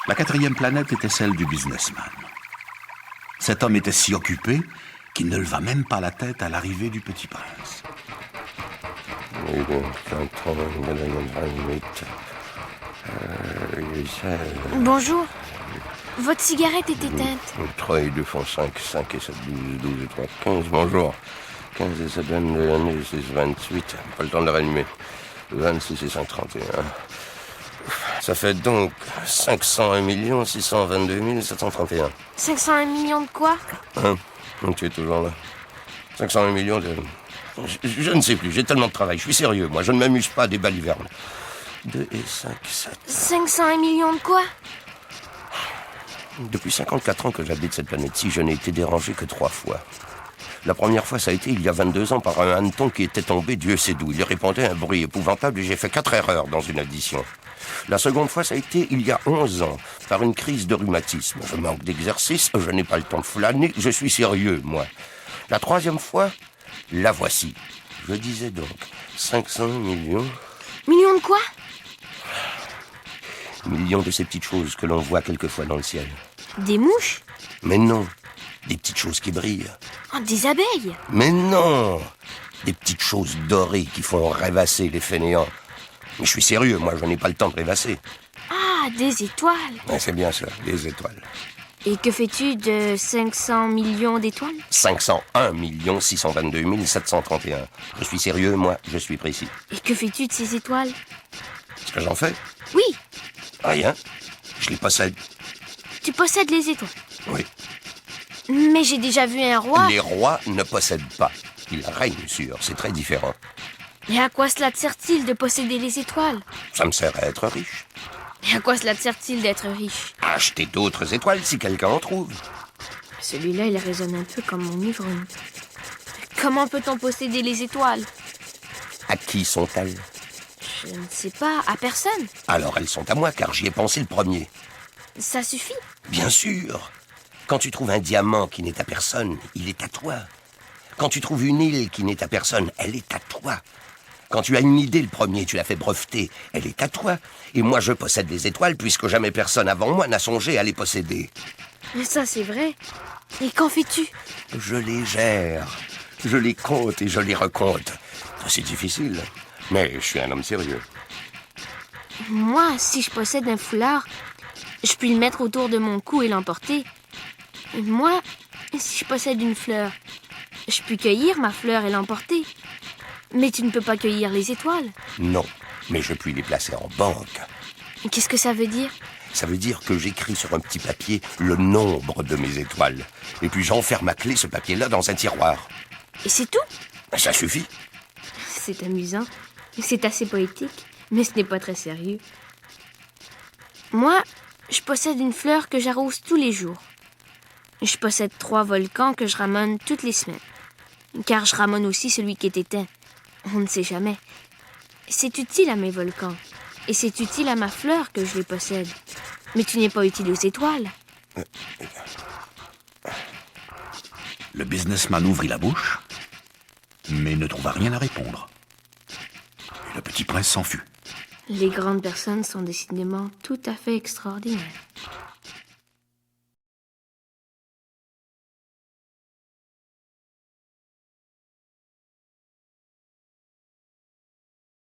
La quatrième planète était celle du businessman. Cet homme était si occupé qu'il ne leva même pas la tête à l'arrivée du petit prince. Bonjour. Votre cigarette est éteinte. 3 et 2 font 5, 5 et 7, 12, 12 et 3, 15, bonjour. 15 et 7, 22, 6, 28, pas le temps de la rallumer. 26 et 5, 31. Ça fait donc 501 622 731. 501 millions de quoi? Hein? Donc tu es toujours là. 501 millions de... Je ne sais plus, j'ai tellement de travail, je suis sérieux, moi, je ne m'amuse pas à des balivernes. 2 et 5, 7... 501 millions de quoi? Depuis 54 ans que j'habite cette planète-ci, je n'ai été dérangé que 3 fois. La première fois, ça a été il y a 22 ans par un hanneton qui était tombé Dieu sait d'où. Il répondait un bruit épouvantable et j'ai fait 4 erreurs dans une addition. La seconde fois, ça a été il y a 11 ans, par une crise de rhumatisme. Je manque d'exercice, je n'ai pas le temps de flâner, je suis sérieux, moi. La troisième fois, la voici. Je disais donc 500 millions... Millions de quoi? Millions de ces petites choses que l'on voit quelquefois dans le ciel. Des mouches? Mais non, des petites choses qui brillent. Oh, des abeilles? Mais non, des petites choses dorées qui font rêvasser les fainéants. Mais je suis sérieux, moi, je n'ai pas le temps de rêvasser. Ah, des étoiles. Ouais, c'est bien ça, des étoiles. Et que fais-tu de 500 millions d'étoiles? 501 622 731. Je suis sérieux, moi, je suis précis. Et que fais-tu de ces étoiles? Ce que j'en fais? Oui, Rien. Je les possède. tu possèdes les étoiles. Oui. Mais j'ai déjà vu un roi. Les rois ne possèdent pas. Ils règnent sur, c'est très différent. Et à quoi cela te sert-il de posséder les étoiles? Ça me sert à être riche. Et à quoi cela te sert-il d'être riche? À acheter d'autres étoiles si quelqu'un en trouve. Celui-là, il résonne un peu comme mon ivrogne. Comment peut-on posséder les étoiles? À qui sont-elles? Je ne sais pas, à personne. Alors elles sont à moi, car j'y ai pensé le premier. Ça suffit. Bien sûr. Quand tu trouves un diamant qui n'est à personne, il est à toi. Quand tu trouves une île qui n'est à personne, elle est à toi. Quand tu as une idée le premier, tu l'as fait breveter, elle est à toi. Et moi, je possède les étoiles puisque jamais personne avant moi n'a songé à les posséder. Mais ça, c'est vrai. Et qu'en fais-tu? Je les gère. Je les compte et je les recompte. C'est difficile, mais je suis un homme sérieux. Moi, si je possède un foulard, je puis le mettre autour de mon cou et l'emporter. Et moi, si je possède une fleur, je puis cueillir ma fleur et l'emporter. Mais tu ne peux pas cueillir les étoiles. Non, mais je puis les placer en banque. Qu'est-ce que ça veut dire? Ça veut dire que j'écris sur un petit papier le nombre de mes étoiles. Et puis j'enferme à clé ce papier-là dans un tiroir. Et c'est tout? Ça suffit. C'est amusant. C'est assez poétique, mais ce n'est pas très sérieux. Moi, je possède une fleur que j'arrose tous les jours. Je possède 3 volcans que je ramène toutes les semaines. Car je ramène aussi celui qui est éteint. On ne sait jamais. C'est utile à mes volcans. Et c'est utile à ma fleur que je les possède. Mais tu n'es pas utile aux étoiles. Le businessman ouvrit la bouche, mais ne trouva rien à répondre. Et le petit prince s'enfuit. Les grandes personnes sont décidément tout à fait extraordinaires.